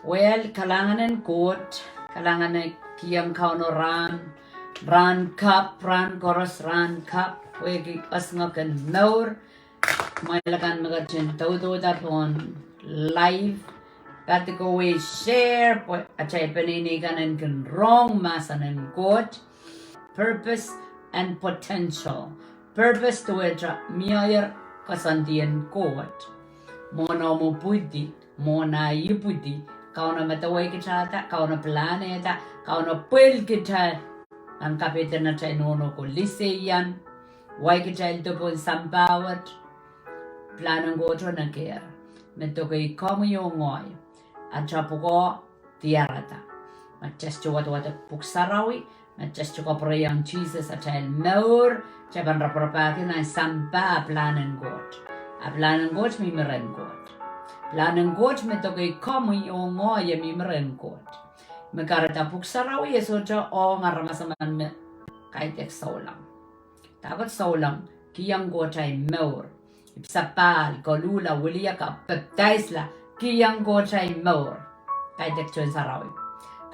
Well, kailangan ng Koht, kailangan ng kiyang kauno ran cup, ran koros, ran cup, wegi asngakan Mour, may lakan magatin todo dapon live, pati ko we share, achay paninigan ng wrong masa ng Koht, purpose and potential. Purpose to it, miyer Koasoandien Koht, mona mo pudi, mona yipudi, kauna mataway kita, kauna planeta, kauna pil kita, ang kapitan na tayo nono ko liseyan, way kita ito po sampawat, planang goto na kaya, mento kay komo yung ngoy, at siya po ko tiarata, matches siya wat puksarawi, matches siya ko prayang Jesus at siya Mour, siya ban raprapakin na sampa planang got, a planang got may meron got, planang got mento kay komo yung ngoy may meron got. Magkarata puksarawi so siya o nga ramasaman me kahit saulang. Takot saulang, kiyang go chay Mour. Ipsapal, kolula, wuliya ka, peptaisla, kiyang go chay Mour. Kahit chon sarawi.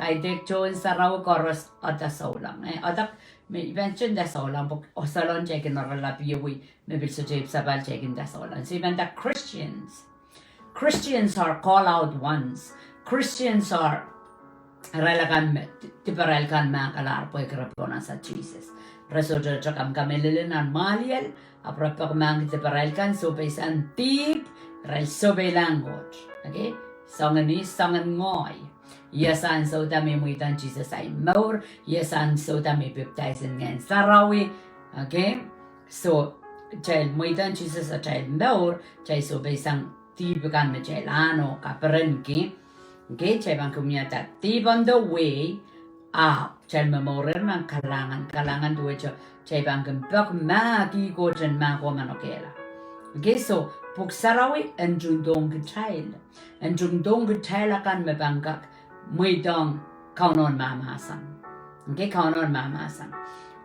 Kahit chon sarawi koros ata saulang. Otak, may mention da saulang, o salon chekin or lapiyawi, maybe so chay ipsapal chekin da saulang. So even the Christians are call out ones. Christians are Relakan tiparelkan mga kalarpo ikrapona sa Jesus. Resojo chakam kamelilin ang maliel, aprapak mga tiparelkan sobay san tip, rel sobay langot. Okay? Songan ni, songan ngoy. Yasan so dami muitan Jesus ay Mour, yasan so dami baptizing ngayon sarawi. Okay? So, child muitan Jesus at child Mour, child sobay sang tip kan me child ano, kaperenki. Okay, chay bang kumyata. Tip on the way up. Chay memorir ng kalangan duwe chay bang kumpok maki ko dyan mako manokela. Okay, so puksarawi en jundong gitail. En jundong gitail akan mebangkak muidong kaunon mamasan. Okay, kaunon mamasan.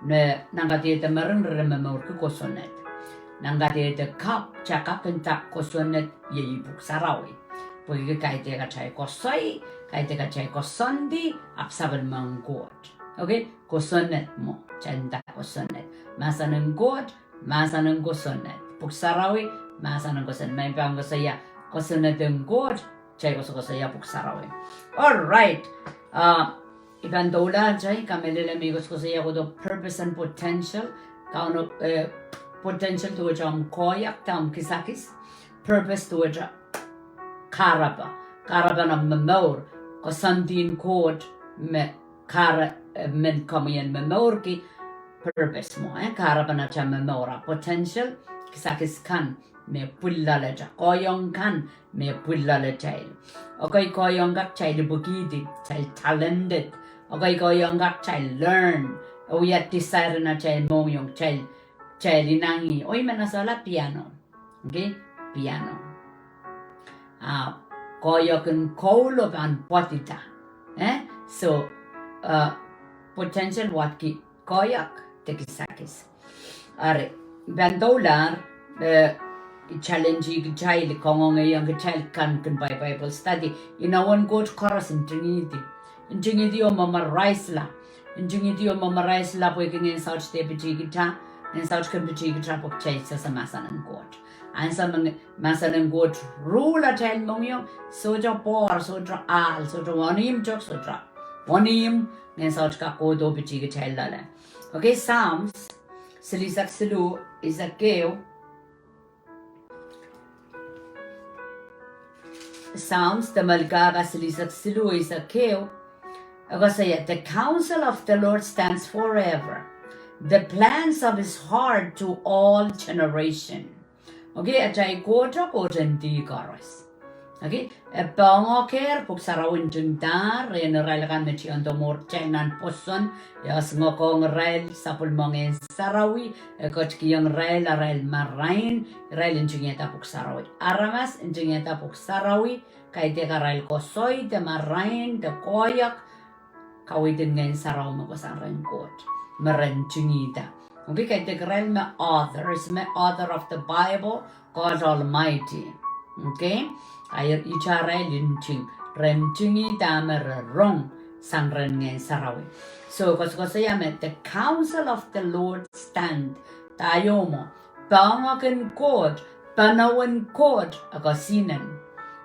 Ne nangatita meron rememor ko kosonet. Nangatita kap chaka kentak kosonet yeyi puksarawi. Pwede kahit ka chay kosay, kahit ka chay kosondi, aksaban mang God. Okay? Kosonet mo. Chanda kosonet. Masa ng God, masa ng kosonet. Puksarawi, masa ng kosonet. May pang kosaya, kosonet ng God, chay kosaya puksarawi. Alright. Ibang dola chay, kami lilamigos kosaya ko do purpose and potential. Kauno, potential to which koyak, tam kisakis. Purpose to which Karaba na Mour, Koasoandien Koht, me kara men komien Mour ki purpose mo, Karaba na cha Moura, potential, kisakis kan, me pullale cha, koyong kan, me pullale chail. Okay, koyong gak chail bugidi, chail talented, okay, koyong gak chail learn, o yat desire na chail mongyong chail inangi, oy manasala piano, okay, piano. Koyokin kolo van potita. So, potential watki koyak tekisakis. Are, bandolar, challenge child, kongong young child can by Bible study. In our one good chorus in Trinity. In Trinity o mama raisla. In Trinity o mama raisla, working in South Debijigita, and South Kambijigita, of chase as a masan and God. Ang sa masa ng God rule at el mong soja por, soja al, soja wanim jok, soja wanim, ngayon sa ka kodo bichig child lala. Okay, Psalms, silisak silu, isakeo. Psalms, the malgaga silisak silu, isakeo. Ako saya, the counsel of the Lord stands forever. The plans of his heart to all generation. Okay, ajay koto di karas. Okay, pango care puksarawin jundar renerail kan mechi anto Mour chenan poson yas ngokong rail sapul mongen sarawi kot kiyang rail marain rail injingeta puksarawi aramas injingeta puksarawi kay de rail kosoy de marain de koyak kawidin ngayon saraw mo kosan rain kot maran jingita. Okay, kay de rail me author of the Bible, God Almighty. Okay, ay ichara linching rem chingi tamer rong sang ren ngen sarawi. So Koasoandien the counsel of the Lord stand tayo mo pangaken Koht panawan Koht akasinan.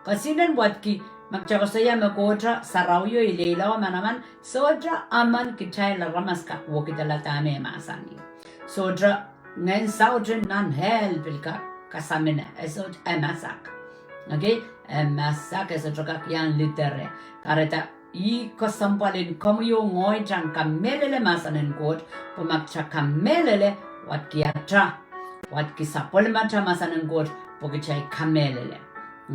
Kasinan wat ki Koasoandien Kotra sarawyo ilela manaman sodra aman kitay la ramaska wokitala tame masani. Sodra ngen saudren nan hel bilka kasamina esod emasak. Okay? Emasak esod yan litere. Kareta I kosampalin komuyo ngoy chang kamelele masanen Koht pumakcha kamelele wat kiatra wat kisapol macha masanen Koht pokichay kamelele.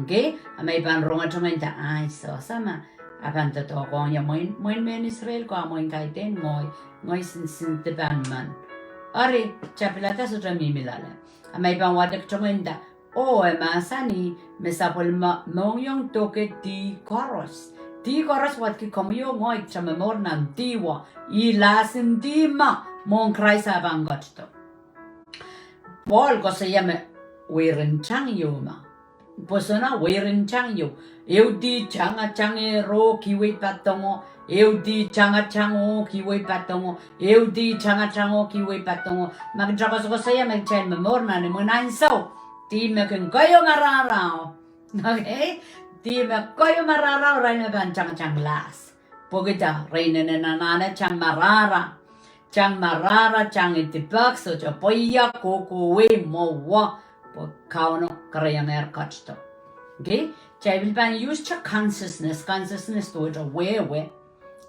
Okay? May pan ronga chumenta ay so sama apan to konya moin men Israel ko moin kaiten ngoy sin tiban man. Ari chapilata sutra mimilala. May pan wadak chumenta o masani mesapol mongyong toke ti koros. Ti koros wat ki komuyo ngoy chamamor nan tiwa ilasin tima mon kraisa bangosto. Paul Koasoandien wirin chang yuma. Posona wirin chang yu. Eudi changa change ro kiwi patongo. Eudi changa chango kiwi patongo. Eudi changa chango kiwi patongo. Magdrakas Koasoandien chen mamor nan munan so. Ti mekin kayo mararao. Okay? Di me koyo marara reina ban chang las. Pogita reina nanana chang marara chang itibak so cha poya koko we mo wa po kauno karayang kachto. Okay? Chai will ban use cha consciousness to it we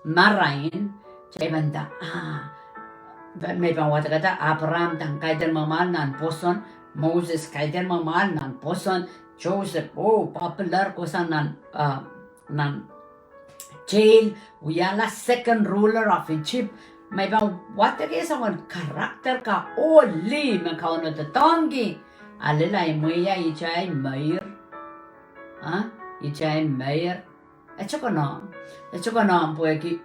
marain chai banda but may ban wat kata Abraham tang kaidan mamal nan poson Moses kaidan mamal nan poson Joseph, popular ko sa nan jail. We are the second ruler of Egypt. May ba what is our character ka oli makauno the tongi. Alilay mo ya ichay mayor. Ichay mayor. Echoko no po ki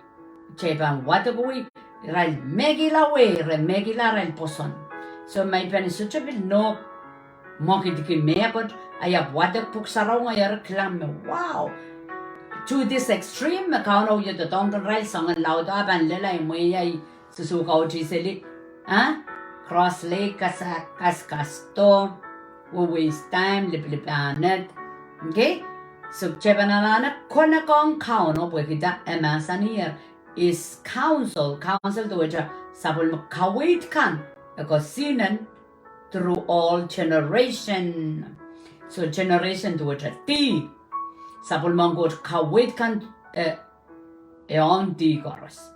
chepan what ko we ral megila ral poson. So may panisucho bil no mokidiki mekot ayap wadak puksaraw ngayar klam wow to this extreme makauno yo the tongan rai sangan lauda ban lelay mo yay susukaw chiseli cross lake kasto we waste time liplanet. Okay, so chebanana kona kong kauno pwekita emasanier is counsel to which sabol makawait kan akosinan through all generation. So generation to which a T. Sapul mangot kawit kan eon T chorus.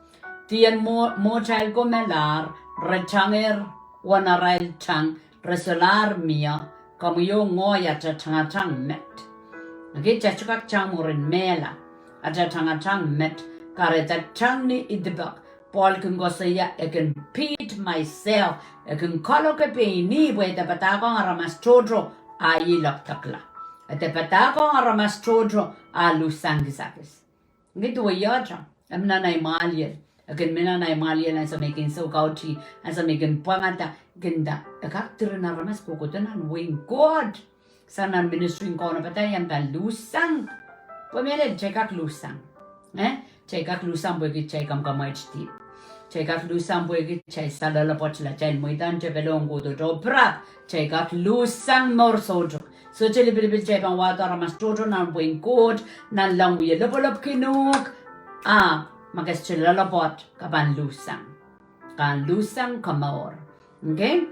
T and more child go melar, rechanger, wanaral chang, resolar mia, kamuyo ngoya chang met. Okay, chachukak chang murin mela, aja chang met, kareta chang ni idibak. Paul can go say, I can repeat myself, I can call a ni with the Patagon Ramastrodro, I lock takla. At the Patagon Ramastrodro, I lose sangisakis. Get to a yacha, I'm not a malian. I can mean a malian as a making so gouchy, as a making pangata, genda, a character in a Ramaskokotan and wing God. San and ministering corner battalion than lose sang. Pamela check out lose sang. Check out lose some way, check on Kamachti. Check out lose some way, check Salala Pochla, Chen Moitan, Chepelon, go to Joe Prat. Check out lose some more soldier. So Chilibili check on water, Ramastojo, nan wing Koht, nan long we level up Kinuk. Magas Chilalapot, Kaban Lusang. Kan Lusang Kamor. Okay?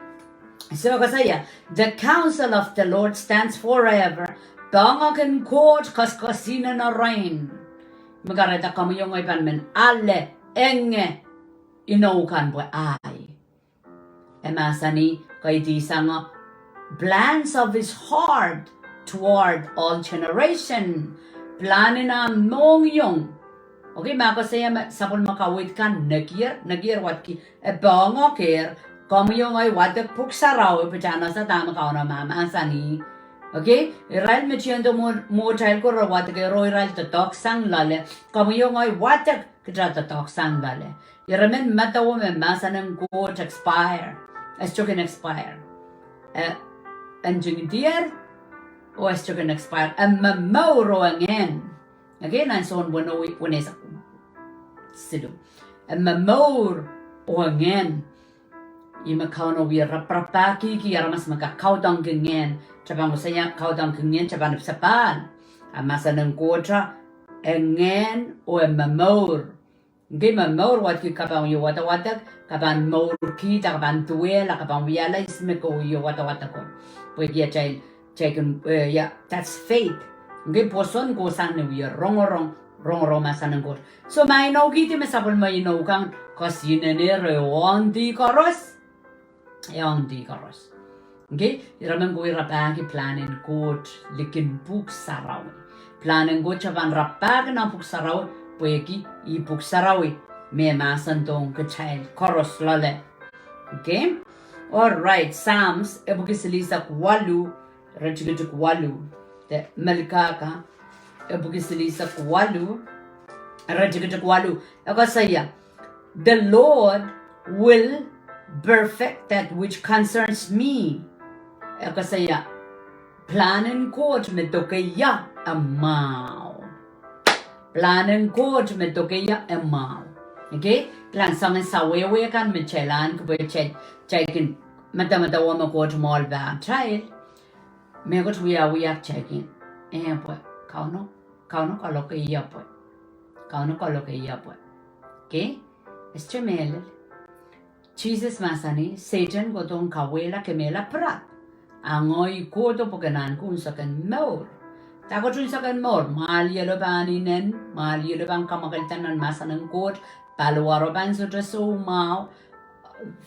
So Koasoandien, the counsel of the Lord stands forever. Bangaken Koht, Koasoandien na rain. Magareta kamo yung ipanmen alle enge inaukan po ay. Emasani kay di sanga plans of his heart toward all generation. Planin na mong yung. Okay, Koasoandien sapol makawit kan nagir wat ki bangakir kamo yung ay wadak puksaraw pachana sa tama kao na mamasani. Okay, Israel me chiento mo child ko rawat ke ro Israel to talk sang lale. Kamu yung ay watak kita to talk sang lale. Iramen matawo me masanang ko to expire. Esto can expire. Anjing dear o esto can expire. Mauro angin. Okay, nan son when is sidu. Mour Ohmwi ima kauno wi rapapaki ki aramas maka kaudang gengen cabang saya kaudang gengen cabang sapan amasa nang kotra engen o Mour ngi Mour wat ki kabang yo wata kabang Mour ki ta kabang tuela kabang wiala ismeko yo wata ko pues ya child ya that's faith ngi poson ko sang ne wi rong masanang ko so may no kiti mesapol may no kang kasine ne reondi karos okay iraman ko irapagi planen Koht likin buk sarawi planen ko chaban rapag na buk sarawi pueki I buk sarawi me masantong ka child karos lale okay all right Psalms ebukisilisak 8 retigituk 8 te Malkaka ebukisilisak 8 retigituk 8 ako saya the Lord will perfect that which concerns me. Ako saya planen Koht me tokaya amao. Planen Koht me tokaya amao. Okay? Plan sangen sawewe kan me chelan ko checkin mata wama Koht mall ba trial. Me ko we are checking. Po kauno kalokaya po. Okay? Estremel. Jesus masani Satan gotong kawela kemela prat. Angoy koto pokenan kun sakan Mour. Tako tun sakan Mour mali baninen mali ban kamakaltanan masanang Koht palwaro ban sutra so mau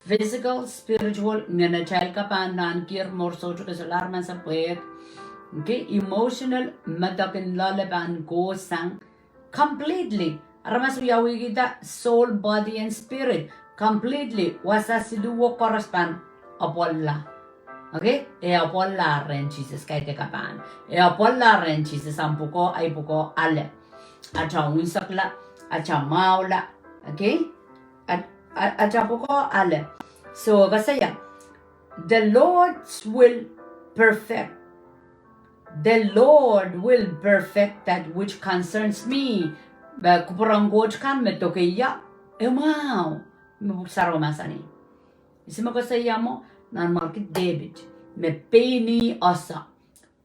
physical spiritual ngana child kapanan kir mor so to kasalar man sa pwek. Okay, emotional madakin lalaban go sang completely. Aramas yawi kita soul, body and spirit. Completely wasa siduwo correspond apolla okay apolla ren Jesus kay te kapan apolla ren Jesus ampuko ay puko ale acha winsakla acha maula okay acha puko ale so kasaya the Lord will perfect that which concerns me ba kupurang Koht kan metokeya emao Saro masani. Isima ko sa mo nan market David me peni asa.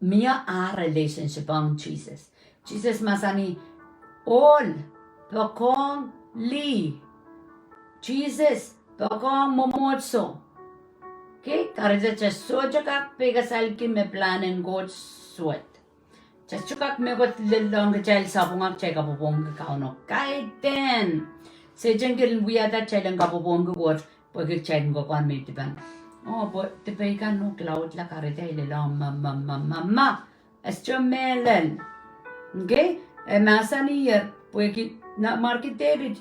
Mia a relationship ang Jesus. Jesus masani all bakong li. Jesus bakong momotso. Okay, karija chasoja kak pegasal ki me planen Koht sweat. Chachukak me got lelong child sabungak check up upong kauno kaiten. Sejengkel wiada child kapopong Koht pagik child ko kan me tiban. Oh boy tipay kan no cloud la karita ilela mama estremelen. Okay? Masani yer pagik na market David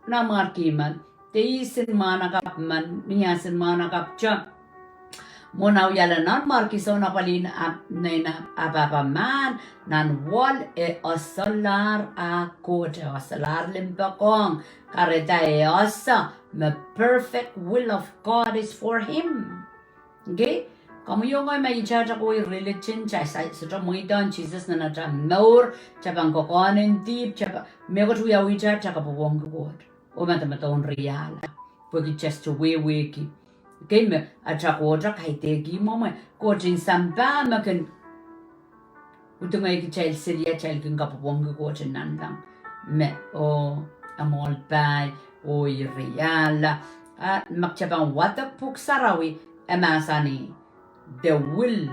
na markiman. Teisin mana kapman niyasin mana kapcha. Monaw yala nan markiso na palin na apapaman nan wall osalar a Koht osalar limpakong kareta osa the perfect will of God is for him. Okay? Kamu yung may ichacha ko religion chay sa muidan Jesus na nata Mour chabang kokonin deep chaba mego tuya ichacha ka buwong Koht o matamatong real pagi just we ki game acha Kotra kaite gi mama ko jin samba makan utungai ki child siria child kin kapong Koht nan lang me o amol pai o reala at makchabang watak puk sarawi emasani the will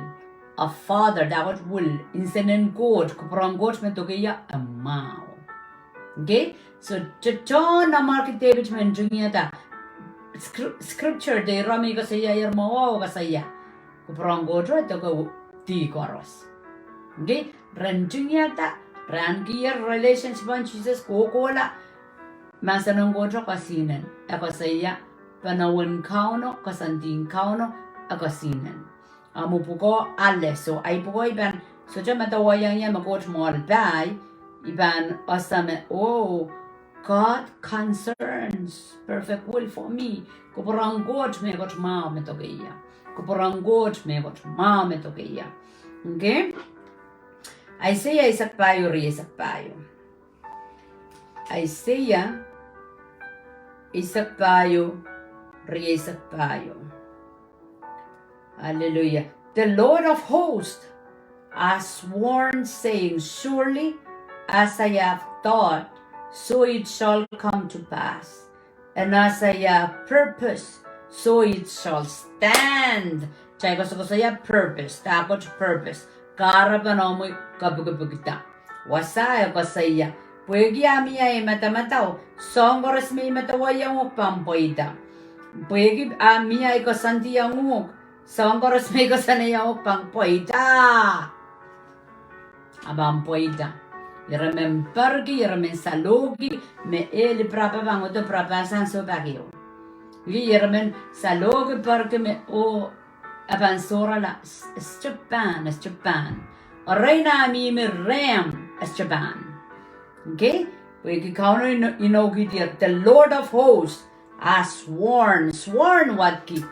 of Father that will insenen Koht kuprang Koht metokeya amao. Okay, so chon na market David men dunia ta scripture de rami kasaya yer mo kasaya kuprang Koht to ko ti koros. Okay, ran dunia ta ran kier relationship with Jesus ko kola masanong Koht kasinen akasaya panawin kauno kasanding kauno akasinen. Amu puko ale so ay puko iban so jama tawayang yan Koht mo albay iban asame oh God concerns perfect will for me kuparang Koht me Koht ma me tokeya kuparang Koht me Koht ma me tokeya. Okay, Isaiah isak payo, isak payo. Isaiah isak payo, isak payo. Hallelujah. The Lord of hosts has sworn, saying, surely as I have thought, so it shall come to pass. And as I have purpose, so it shall stand. Chay ko saya purpose, takot purpose. Karapan mo kabugabugita. Wasaya ko saya. Puegi amia imatamataw. Songgoras may matawayang upampoida. Puegi amia ko santiyang umuk. Songgoras may ko sanayang upampoida. Abampoida. Iramen pergi, iramen salogi, me eli prapa bangoto prapa sanso bagio. Iramen salogi pergi me o avansora la Japan. Reina mi me ram Japan. Okay? We can count in the Lord of hosts has sworn what ki?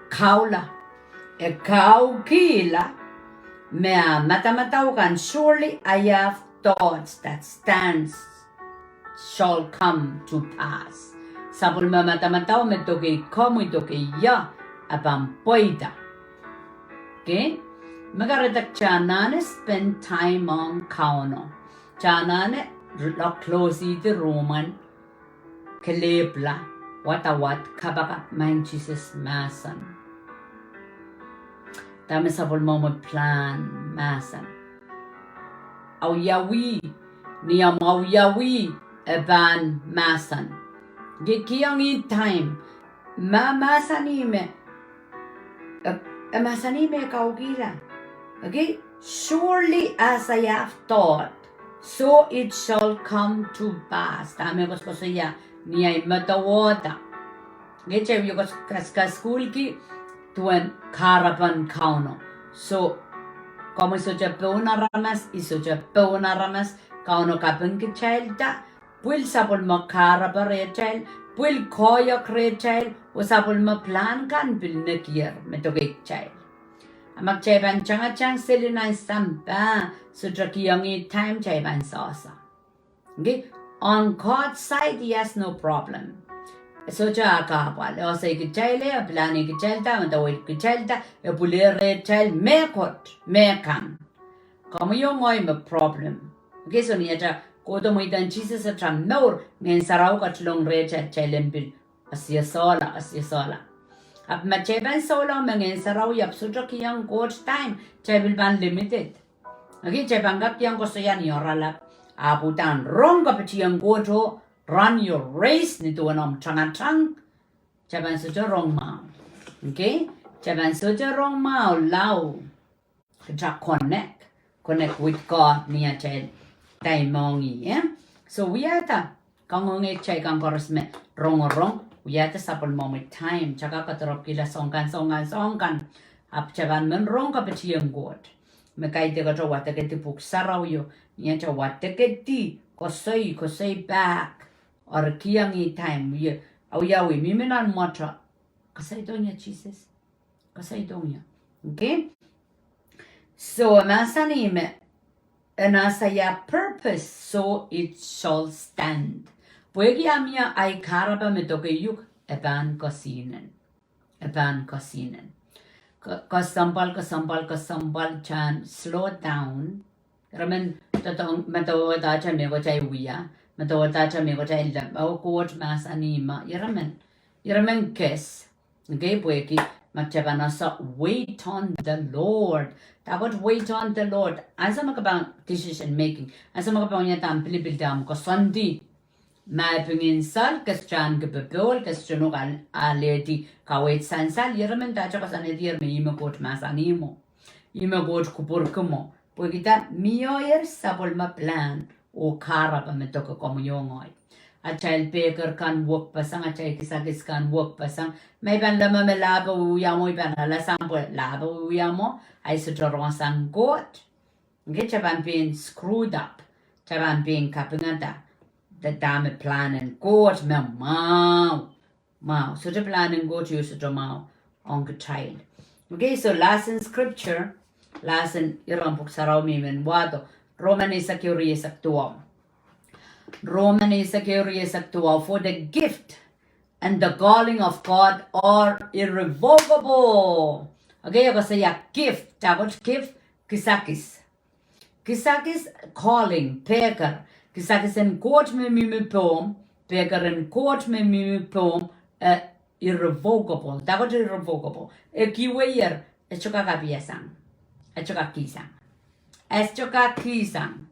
Kaula. Kaukila. Mea matamataukan, surely I have thoughts that stands shall come to pass. Sabul ma matamataw me toke komu toke ya abang poida. Okay? Magaradak chanane spend time on kauno. Chanane lock close the Roman kelebla what kabaka man Jesus masan. Dami sabol mo plan masan. Au yawi niya mau yawi eban masan. Gikiyang in time masanime masanime kaugila. Okay, surely as I have thought, so it shall come to pass. Dami ko saya niya matawada. Gitche yung ka school ki tuan karapan kauno. So, como isoja peuna ramas, kauno kapeng ki child da, puil sapol mo karapa re child, puil koyak re child, o sapol mo plan kan pil nekier metogek child. Amak chaiban chang selina sampa, so trakiyangi time chaiban sausa. Okay, on Koht side, he has no problem. Soja kapal, o say ki chile, a plani ki chelta, and the way ki chelta, a pulere child, me kot, me kan. Come yung moy me problem. Okay, so niya koto mo itan Jesus at tram Mour, ngayon saraw katlong re child asya sola. Ap macheban sola, ngayon saraw yap sutra kiyang Koht time, child ban limited. Okay, chebangap yang ko sayan yoralap. Aputan rong kapitiyang koto, run your race nito anom chang. Chaban suja rong mao. Okay? Chaban suja rong mao lao. Kaja connect with God niya chay taimongi. Yeah? So we ata kangong chay kang korosme rong. We ata sapol mo with time. Chaka katarop kila songkan. Ap chaban men rong kapitiyang God. Mekai te kato wata keti puk saraw yo. Niya cha wata keti kosay back. Or kiyangi time ye awi miminan motra kasay donya Jesus kasay donya. Okay, so masanime anasaya purpose so it shall stand. Puegi amia ay karaba me toke yuk eban kosinen kasambal chan slow down. Ramen tatong matawada chan me ko chay wiya. Matawata me ko chay lam au Koht mas anima. Yaramen kes. Okay, pueki magchabana sa wait on the Lord. Dapat wait on the Lord. Asa makabang decision making. Asa makabang niya tam pilipildam ko sandi. Mapingin sal kastran kebebol kastranok aleti kawait sansal. Yaramen tacha kasanedir me ima Koht mas animo. Ima Koht kupurkumo. Puekita miyoyer sabol ma plan. O karapa me toka komunyoy. A child baker kan work pasang, a child kisagis kan work pasang. May ban lama me laba uyamo iban ala sampo laba uyamo. Ay sudoron sang Koht. Okay, chaban being screwed up. Chaban being kapingata. The dame plan and Koht me mau. Such a plan and Koht you such a mau on the child. Okay, so last in scripture. Lasen irampuk saraumi men wado. Roman is a curious actual. Roman is a curious actual for the gift and the calling of God are irrevocable. Okay, ako saya gift. Tapos gift, kisakis. Kisakis calling, peker. Kisakis en Koht me mimi poem. Peker en Koht me mimi poem. Irrevocable. Tapos irrevocable. Ekiweyer. Echoka kapiasang. Echoka kisang. Echoka kisang.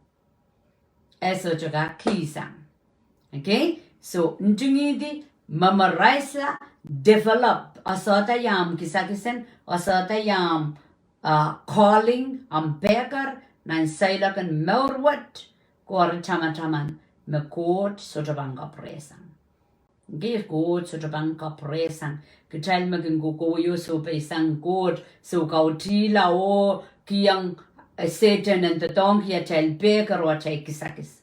Echoka kisang. Okay? So, njungidi memorize la, develop. Asata yam kisakisen, asata yam calling, peker, nan sailakan Mourwat, kor chama-chaman, me Koht sotabanga presang. Okay, Koht sotabanga presang. Kichal maging kukuyo so paisang Koht, so kautila o kiyang Satan and the donkey a child peker or child kisakis.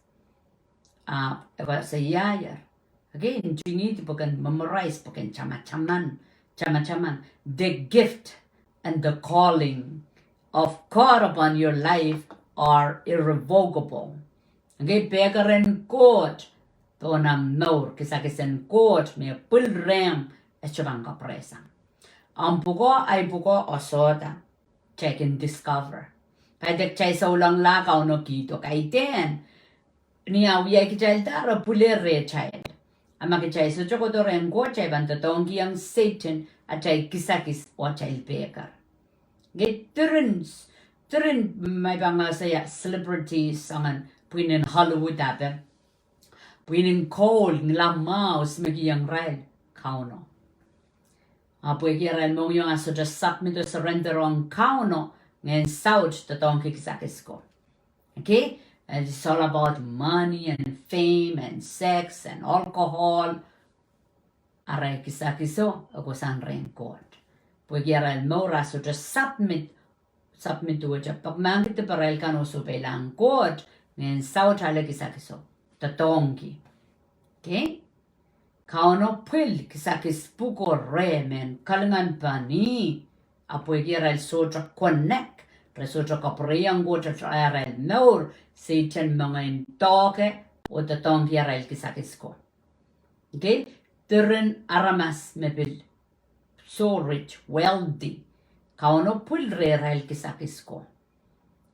Eva sa yayar. Again, you need to memorize chama-chaman. The gift and the calling of God upon your life are irrevocable. Okay, peker and Koht. To na Mour, kisakisen Koht, may pulrem, echabanga presa. Puko ay puko osoda. Check and discover. Pwede chay sa ulang lakaw no kito kay ten. Niya wiya kichal taro pulere child. Ama kichay sa chokotoren Koht chay bantatongki ang Satan at chay kisakis o chay peker. Get turun may banga saya celebrities angan puinin Hollywood ape. Puinin cold nglamao smigiyang rail kauno. Apoy kiran mo yung aso just submit to surrender on kauno ngayon south tatong kikisakis ko. Okay? And it's all about money and fame and sex and alcohol. Aray kisakiso ako san rin Koht. Puy kiran mo raso just submit to it. Pag mangkita parel ka no supay lang Koht ngayon south hala kisakiso. Tatongki. Okay? Kauno pil kisakis puko re men kalangan pani. Apoy kiral sotra connect. Resotra kapriyang go to trial Mour. Satan mga intoke o tatong kiral kisakis ko. Okay? Turin aramas mepil. So rich, wealthy. Kauno pil re ral kisakis ko.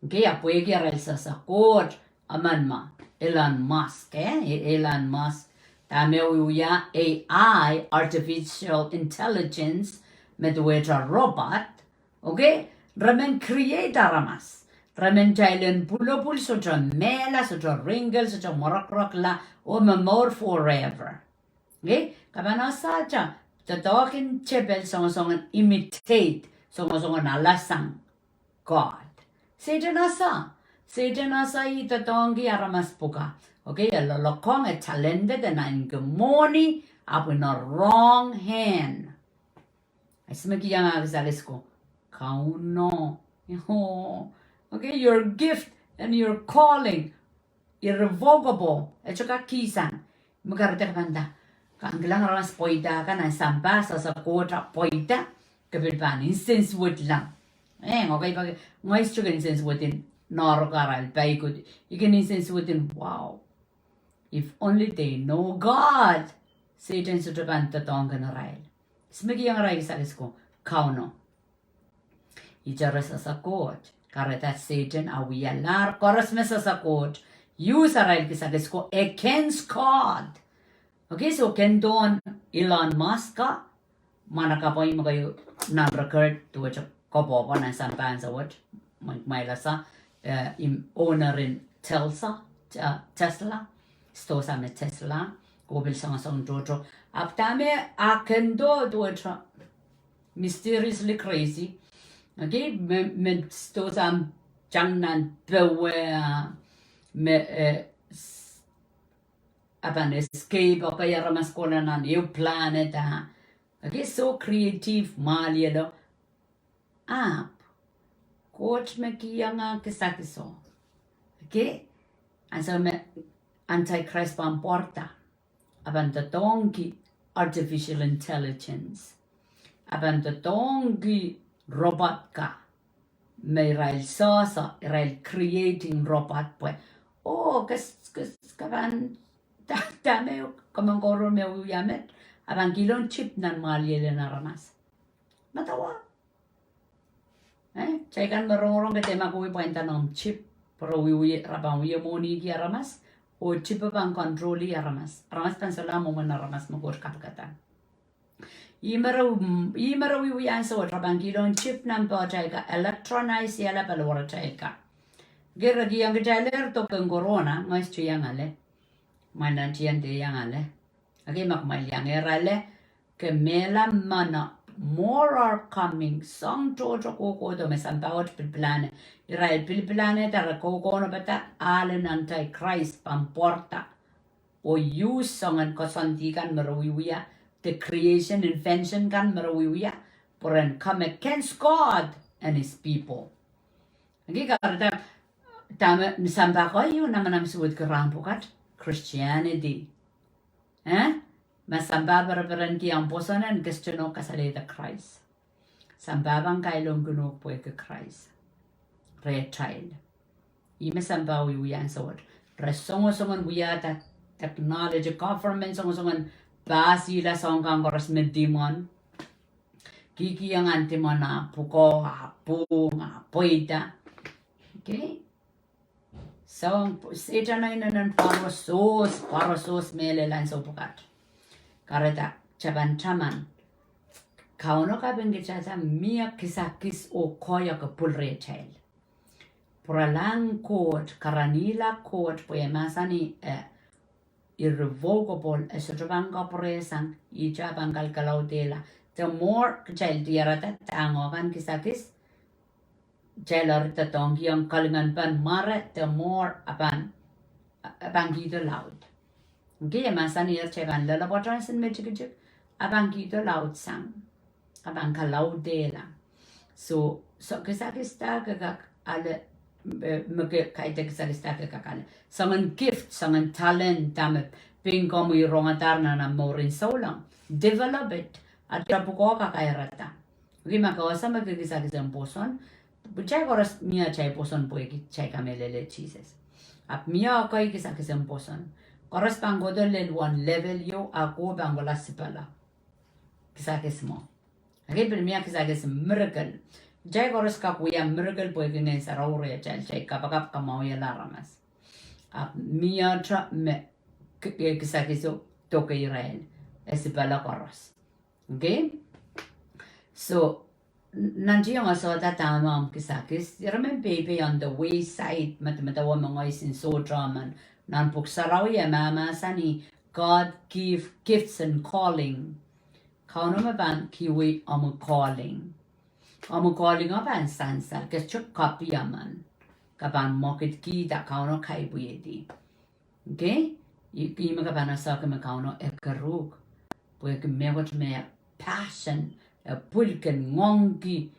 Okay? Apoy kiral sa Koht. Aman ma. Elon Musk, Elon Musk. Tameuya AI, artificial intelligence, medweta robot. Okay? Ramen create aramas. Ramen jailen pulopul such mela, such ringle, such morak la, o Mour forever. Okay? Kabana sacha, the talking chepel songon imitate, songon alasang God. Satan asa itatongi aramas puka. Okay, lokong a talented and I'm gemoni up in a wrong hand. I smeki yang agzalisko. Kauno. Okay, your gift and your calling irrevocable. Echoka kisan. Magarate kapanda. Kaanglang ramas poida ka na sambasa sa kota poida. Kapilpan instance wood lang. Okay, pag ngois chugan instance within noro karal paikod. You can instance within wow. If only they know God. Satan sa Japan tatong ka na rail. Smigi ang rail sa ko. Kauno. Ijaras sa Koht. Kareta Satan awiyalar. Koras me sa Koht. Use a rail kisagis ko. Against God. Okay, so kendon Elon Musk ka. Manakapoy mo kayo na-record to which kopo ko na sampan sa what. May lasa. Owner in Tesla. Sto sa me Tesla, gobil sa ngasong jojo. Aptame akendo doja mysteriously crazy. Okay, me sto sa jangnan bewe me apan escape o kaya ramas ko na nan yung planet ha. Okay, so creative malielo. Koht me kiyang kisakiso. Okay, and so me Antichrist pamporta. Abantatongki artificial intelligence. Abantatongki robot ka. may rail sosa, rail creating robot pwe. Oh, kaban dame kamang koro me uyamet. Abang kilon chip nan maliele na ramas. Matawa. Caikan merong-rong ke tema kui pointa nom chip. Pero rabang moni ki ramas. O chip bang controli ramas. Ramas pensala mo na ramas mo kor kapkatan. Imero wiyan so rabang kilon chip nan po caika electronize yala palora caika. Gira gi yang jaler to peng corona ngais tu yang ale. Mana tian de yang ale. Agi mak mal yang erale ke mela mana more are coming song to ko do me sampaot pil plane. Israel pil plane tar ko no bata alen anti Christ pamporta. O use song an kosantikan merawiya the creation invention kan merawiya for an come against God and his people. Agi karata tama misamba ko yun naman ang suwad karampukat Christianity. Masamba barabaran ki ang posanan gusto no kasalita Christ. Sambabang kailong guno po ke Christ. Re child. Ime samba wiyan sawad. Resongo-songon wiyata technology government songo-songon basi la songkang koras medimon. Kiki ang antimon na puko, hapu, poita. Okay? So, ita na inan parasos mele lan so pukat. Kareta chaban chaman. Kauno ka bengichata mia kisakis o koya ka pulre chail. Pralang Koht, karanila Koht po masani irrevocable esotobanga presang ijabang kalkalautela. The more child yarata tango kan kisakis jailer tatong yang kalingan pan mare the more apan gito loud. Okay, masani yer cheban lala botran sin mejikijik apan gito loud sang apan kalaudela. So kisakis ta kagak ale mage kaite kisakis ta kagak ale. Sangan gift, sangan talent dame pingkomu irongatarna na morin solang. Develop it. At kapuko kakairata. Okay, makawasa magkikisakis ang poson. Buchay koras mia chay poson po chay kamelele cheeses. At mia ako ikisakis ang poson. Koras panggodo len one level yo ako bangola sipala. Kisakis mo. Okay, pero mia kisakis miracle. Jay koras kakuya miracle po ikingay sa raure chay kapakap kamao ya laramas. At mia tra me kisakis yo toke Israel. Esipala koras. Okay? So, nandiyo nga so tatama ang kisakis. Ramen baby on the wayside. Matamatawa mga isin so draman. Nanpuksaraw ya mama sani God give gifts and calling. Kauno maban kiwi amu calling. Amu calling aban sansa. Kachuk kapi yaman. Kaban mokit kita kauno kaibuyedi. Okay? Ima kaban asa kama kauno ekaruk. Pwede mewat me passion. Pulken ngongi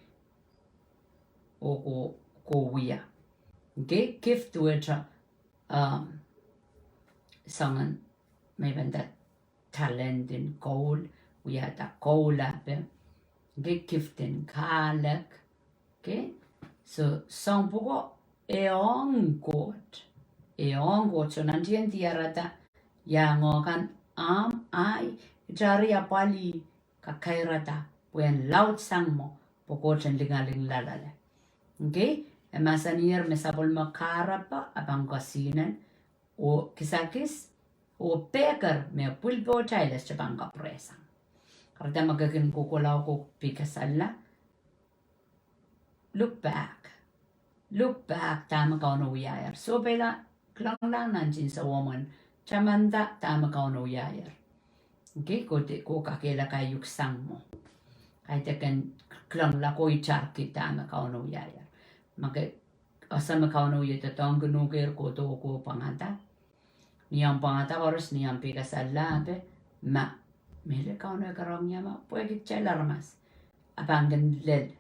o wiya. Okay? Gift to it sangan may banda talent in gold. We had a gold ape. Okay? Gift in kalak. Okay? So sang puko eong Koht. Eong Koht. So nandiyan tiarata yangokan ay jari apali kakairata. When loud sang mo, pukot ang lingaling lalala. Okay? E masanir mesabol makara pa abang kasinan o kisakis o peker me pulpo chailas chabang kapresang. Karta magakin kukulaw ko pikasala. Look back. Look back tama ka no yayar. So pela klang lang nanjin sa woman. Chamanda tama ka no yayar. Okay? Ko kakila kayuk sang mo. Kahit akan klang la ko ichar kita makauno yaya. Maka asa makauno yata tong gunugir ko to ko pangata. Niyang pangata oras niyang pikasala be ma mele kauno karong yama pwede chelar mas. Abangan led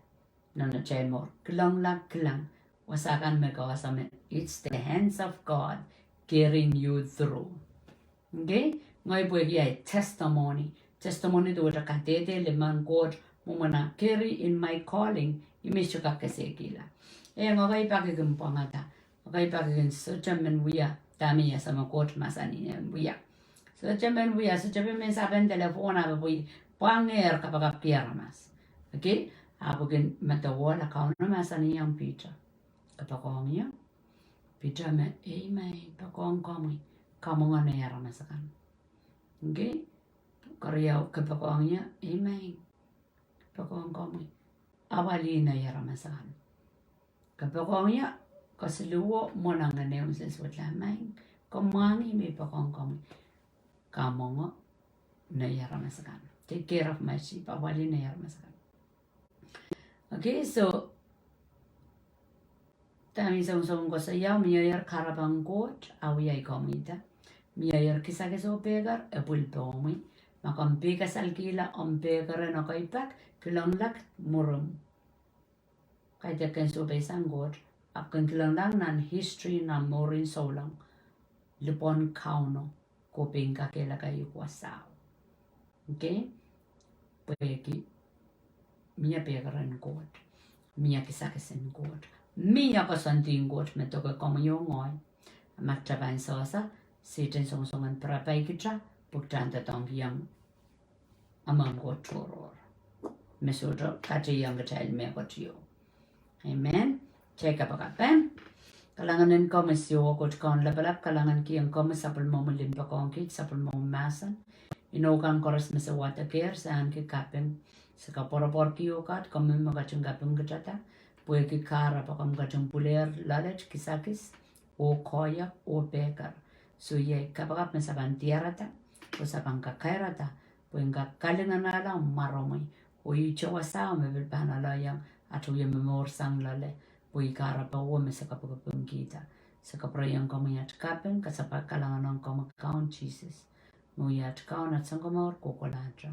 no na chemor. Klang la klang wasakan makawasame. It's the hands of God carrying you through. Okay? Ngay pwede ay testimony. Testimony to the katete lemang God. Mumana carry in my calling imisyo kakesekila. Ngokai pakigin pangata. Ngokai pakigin sochamen wia. Tamiya sama kot masani wia. Sochamen wia sochamen saben telefona bui panger kapakapiaramas. Okay? Apugin matawala kauna masani yang pita. Kapakongya. Pita me pakong kami. Kamungan na yaramasakan. Okay? Korea kapakongya pakong kami. Awali na yaramasakan. Kapakongya kasiluwo mo nang nanew sa swatlamay. Kamangi may pakong kami. Kamunga na yaramasakan. Take care of my sheep. Awali na yaramasakan. Okay, so tami song ko sa yaw miyayar karabang Koht awiyay komita. Miyayar kisakis o pegar pulpomi. Makampika salkila om pegar na kaipak kilanglak murum. Kaya tekan so besang Koht. Akan kilanglak nan history na Mourin solang. Lupon kauno koping kakela kayo kwasaw. Okay? Pweki. Mia pegaran Koht. Mia kisakisin Koht. Mia kasantin Koht me toka komuniongoy. Magtrabahin sosa. Sitin songsongan prapaikitra. Pugtanta tongkiyang amang Koht choror. Mesudro kati yang katal me kotyo. Amen. Check up agapan. Kalanganin komisyo Koht kon labalap. Kalangan kiyang komis sapul mo mulimpa kongkit. Sapul mo masan. Inokan koras mesa watakir. Saan ki kapeng. Saka por kiukat kami magachung gapung gachata pue ki kara pa kam gachung puler lalet kisakis o koya o pekar so ye kapagap na saban tiarata o saban kakairata pue nga kalinganala maromay o yucho wasa me bilpana layang atu ye Mour sang lale pue kara pa o me saka pagapung kita saka prayang kami at kapeng kasapa kalangan ng kamakaunt Jesus mo yat kaon at sang Mour kukulatra